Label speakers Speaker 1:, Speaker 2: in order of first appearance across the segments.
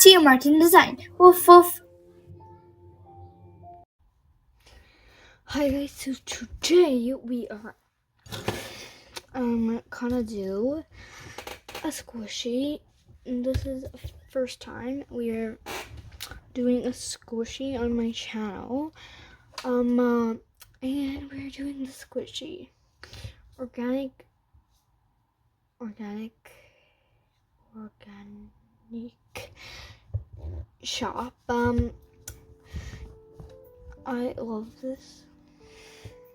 Speaker 1: See you, Martin Design. Woof woof.
Speaker 2: Hi guys, so today we are gonna do a squishy. And this is the first time we are doing a squishy on my channel. And we're doing the squishy organic shop. I love this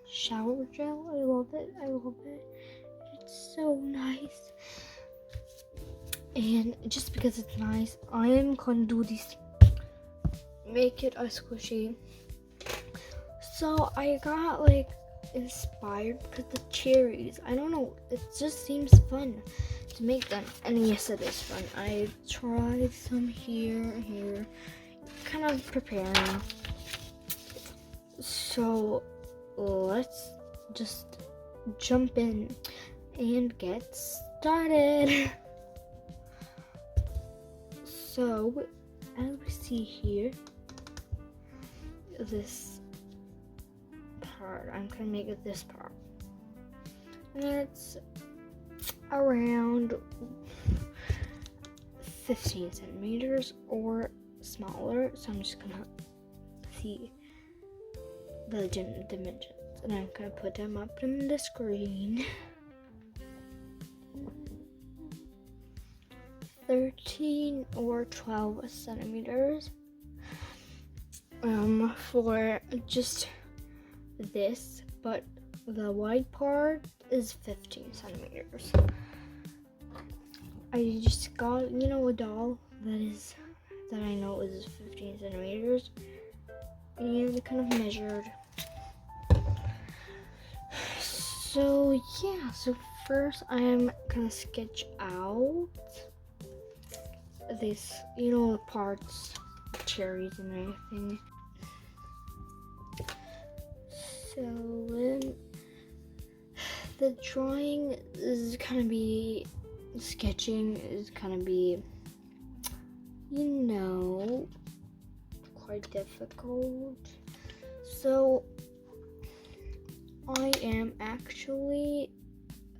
Speaker 2: shower gel. I love it. It's so nice. And just because it's nice, I am gonna do this, make it a squishy. So I got like inspired because the cherries, I don't know, it just seems fun to make them. And yes, it is fun. I tried some here, kind of preparing. So let's just jump in and get started. So as we see here, this part, I'm gonna make it this part, and it's around 15 centimeters or smaller. So I'm just gonna see the dimensions, and I'm gonna put them up on the screen. 13 or 12 centimeters for just this, but the white part is 15 centimeters. I just got, a doll that I know is 15 centimeters, and kind of measured. So yeah, so first I am gonna sketch out this, the parts, cherries and everything. So the drawing is gonna be, sketching is gonna be, quite difficult. So I am actually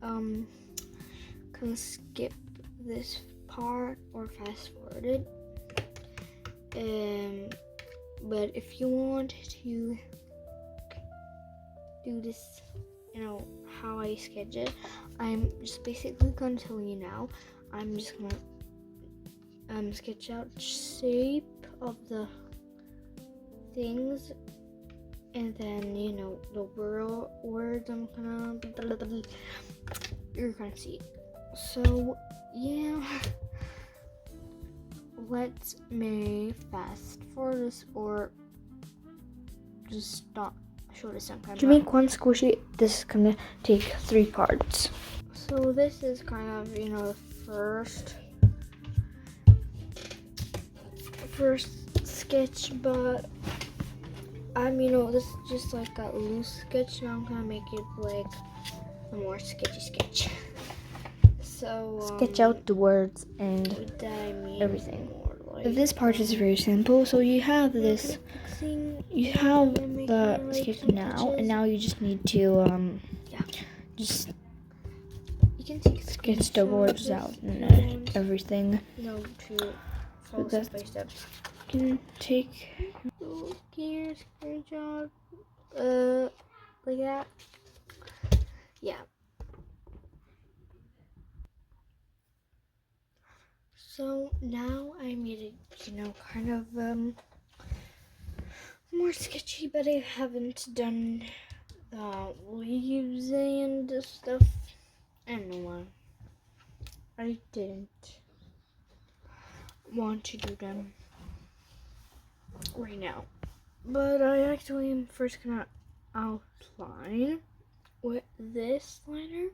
Speaker 2: gonna skip this part or fast forward it. But if you want to do this, how I sketch it, I'm just basically gonna tell you now. I'm just gonna sketch out shape of the things, and then the words I'm gonna, you're gonna see. So yeah, let's may fast forward this or just stop. Show this sometime. To make one squishy, this is gonna take 3 parts. So this is kind of, the first sketch, but this is just like a loose sketch. Now I'm gonna make it like a more sketchy sketch. So sketch out the words and everything. This part is very simple. So you have this, you have the sketch now, and now you just need to just sketch the words out and everything. So that can take here, screenshot, like that. Yeah. So now I made it, kind of more sketchy, but I haven't done the leaves and stuff. I don't know why. I didn't want to do them right now. But I actually am first gonna outline with this liner.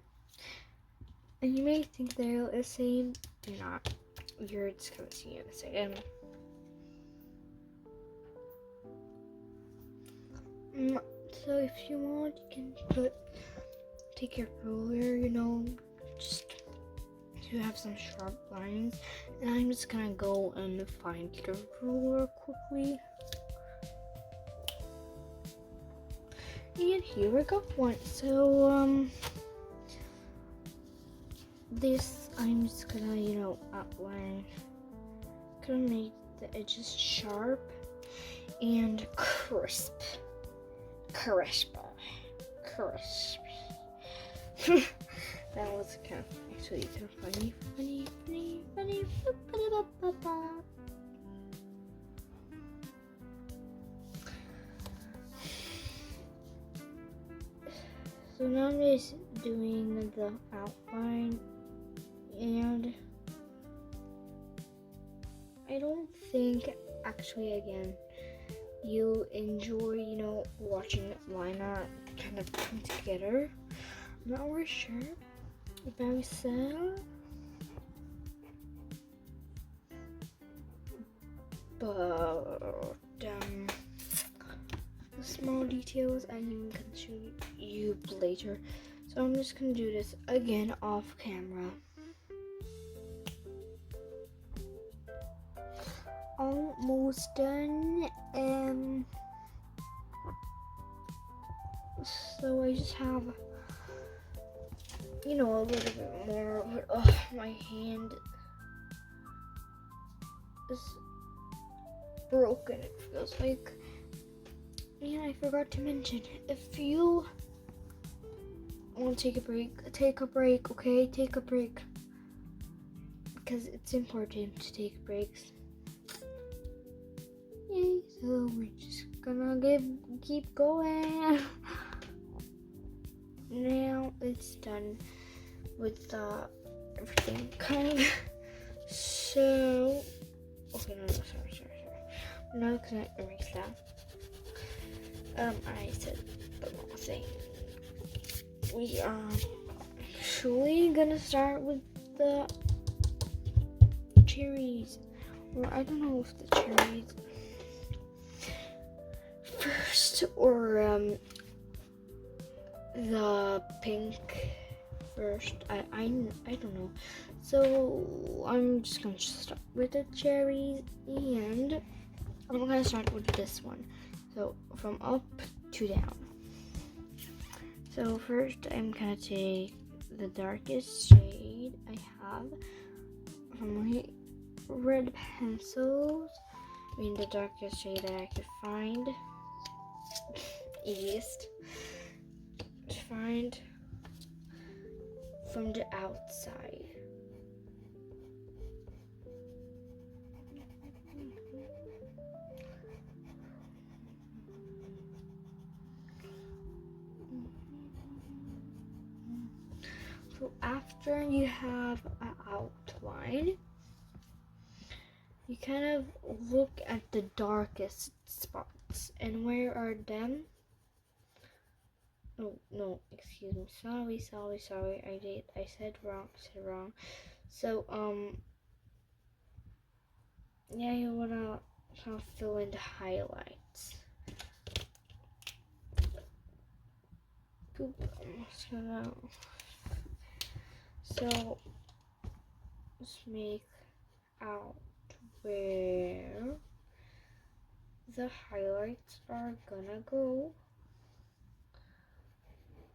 Speaker 2: And you may think they're the same. They're not. You're just gonna see in a second. So if you want, you can take your ruler, just to have some sharp lines, and I'm just gonna go and find the ruler quickly. And here we go. So this I'm just gonna outline, gonna make the edges sharp and crisp. That was actually kind of funny. So now I'm just doing the outline, and I don't think actually again you enjoy watching line art kind of come together. I'm not really sure about that, but the small details I can show you later. So I'm just gonna do this again off camera. Almost done. So I just have a little bit more, but my hand is broken, it feels like. And I forgot to mention, if you want to take a break, okay? Take a break. Because it's important to take breaks. Yay, so we're just gonna keep going. Now it's done with everything kind of. So, okay, no, sorry. I'm not gonna erase that. I said the wrong thing. We are actually gonna start with the cherries. Or I don't know if the cherries first or the pink first. I don't know. So I'm just gonna start with the cherries, and I'm gonna start with this one. So from up to down. So first I'm gonna take the darkest shade I have from my red pencils. I mean the darkest shade that I could find. Easiest to find from the outside. So after you have an outline, you kind of look at the darkest spots. And where are them? No, excuse me. Sorry. I said wrong. So, yeah, you wanna kind of fill in the highlights. So, let's make out where the highlights are gonna go.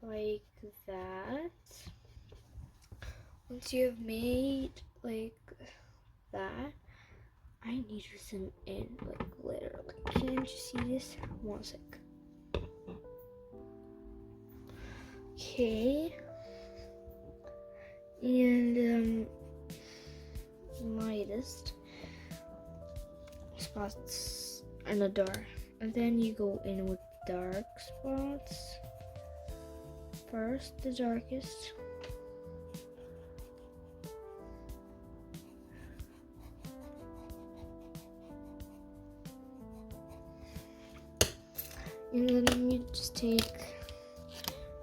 Speaker 2: Like that. Once you have made like that, I need to zoom in, like literally. Can't you see this? One sec. Okay. And lightest spots in the dark, and then you go in with dark spots. First, the darkest. And then you just take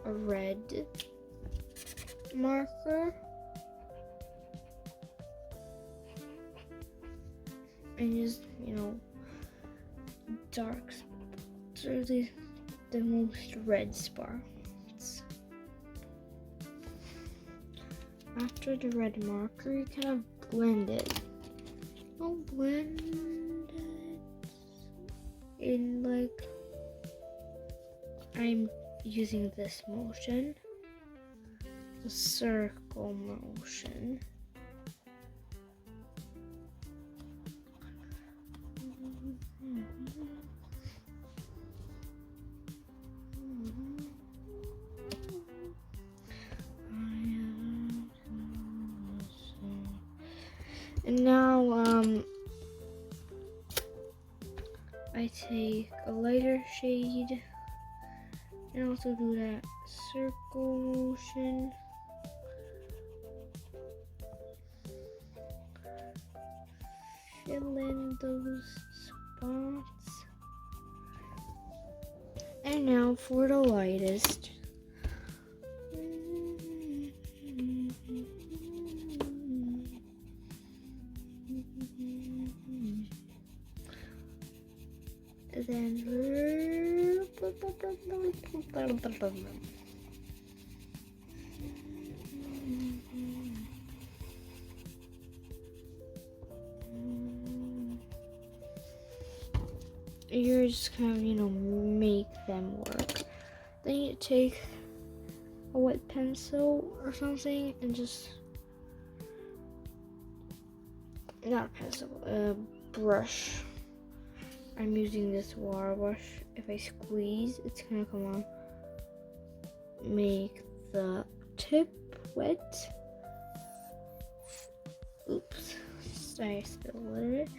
Speaker 2: a red marker and just, dark spots are the most red spots. after the red marker, you kind of blend it. I'll blend it in like I'm using this motion, the circle motion. And now I take a lighter shade and also do that circle motion. Fill in those spots. And now for the lightest. Then you're just kind of, make them work. Then you take a wet pencil or something and just, not a pencil, a brush. I'm using this water brush. If I squeeze, it's gonna come on. Make the tip wet. Oops, I spilled it.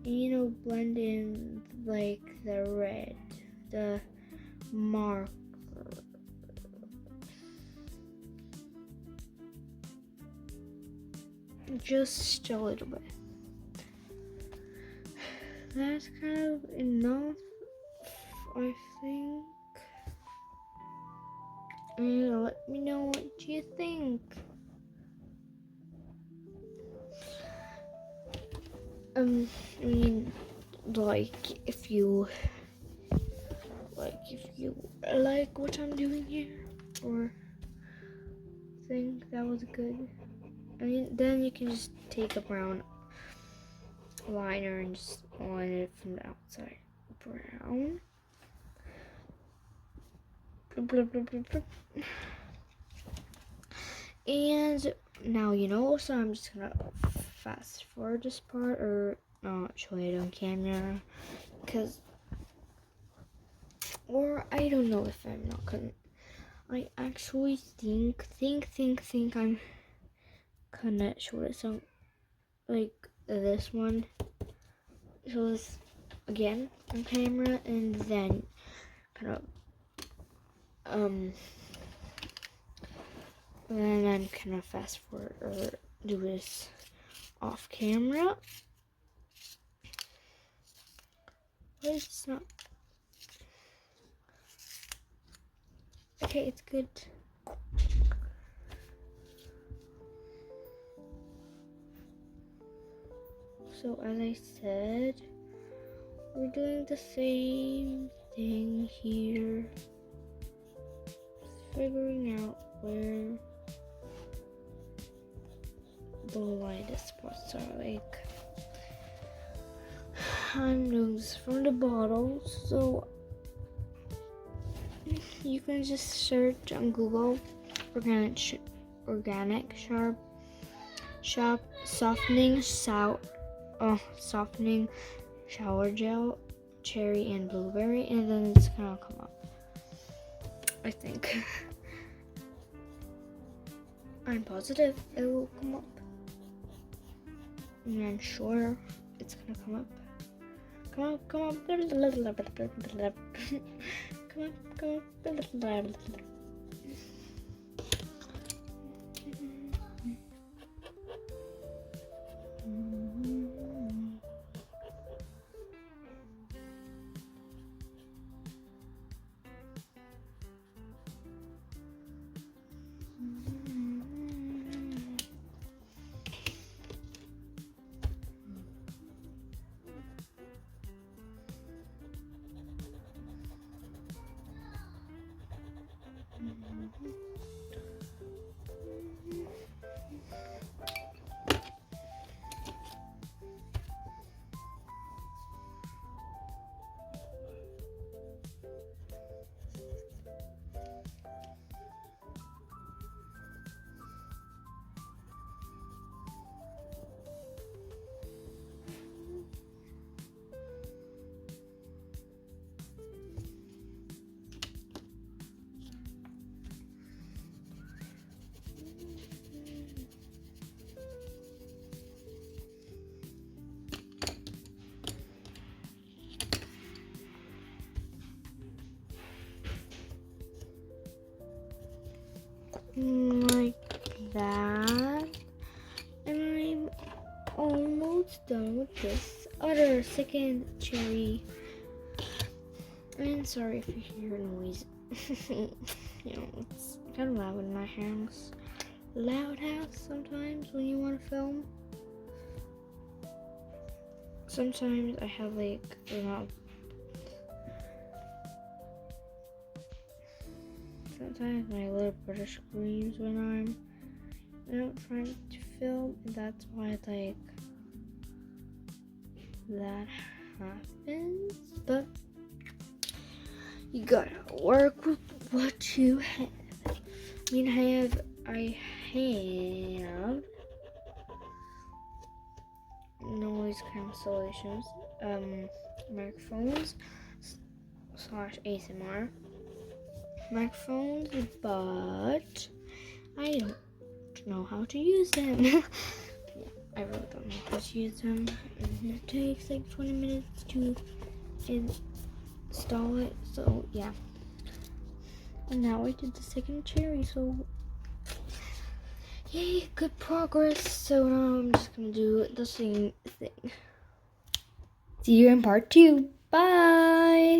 Speaker 2: And blend in like the red, the marker. Just a little bit. That's kind of enough, I think. And let me know what you think. If you like what I'm doing here, or think that was good, then you can just take a brown liner and just line it from the outside. Brown. And now so I'm just gonna fast forward this part, or not show it on camera, or I don't know if I'm not gonna. I actually think I'm gonna show this on like this one. Show this again on camera, and then kind of then I'm kind of fast forward or do this off camera. But it's not. Okay, it's good. So as I said, we're doing the same thing here. Figuring out where the lightest spots are. Like, I'm doing this from the bottle, so you can just search on Google organic sharp softening shower gel, cherry and blueberry, and then it's gonna come up, I think. I'm positive it will come up, and I'm sure it's gonna come up. Come up. Come up. like that. And I'm almost done with this other second cherry. And sorry if you hear noise. It's kind of loud in my house. Loud house sometimes when you want to film. Sometimes I have sometimes my little brother screams when I'm trying to film, and that's why that happens. But you gotta work with what you have. I have noise cancellations, microphones / ASMR microphones, but I don't know how to use them. Yeah, I really don't know how to use them. And it takes like 20 minutes to install it, so yeah. And now I did the second cherry, so yay, good progress. So now I'm just gonna do the same thing. See you in part 2. Bye!